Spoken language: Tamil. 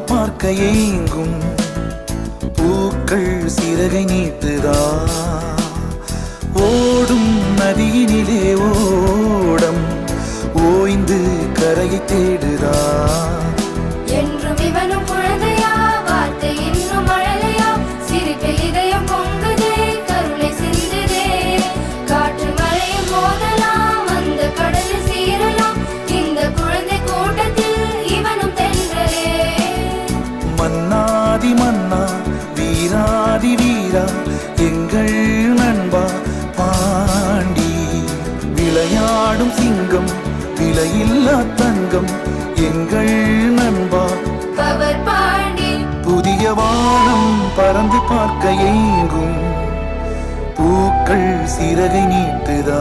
பார்க்க ஏங்கும் பூக்கள் சிறகை நீட்டுதா ஓடும் நதியினிலே ஓடம் ஓய்ந்து கரையை தேடுதா என்றும் இவனும் குழந்தையா வார்த்தை இன்னும் மழலையா சிரிப்பு இதயம் பொங்குதே கருணை சிந்துதே காற்று மழையும் மோதலாம் அந்த கடலில் சீரலாம் இந்த குழந்தை கூட்டத்தில் இவனும் தென்றலே மன்னாதி மன்னா வீராதி வீரா எங்கள் நண்பா பாண்டி விளையாடும் சிங்கம் விலையில்லா தங்கம் எங்கள் நண்பா பவர் பாண்டி புதிய வானம் பறந்து பார்க்க ஏங்கும் பூக்கள் சிறகை நீட்டுதா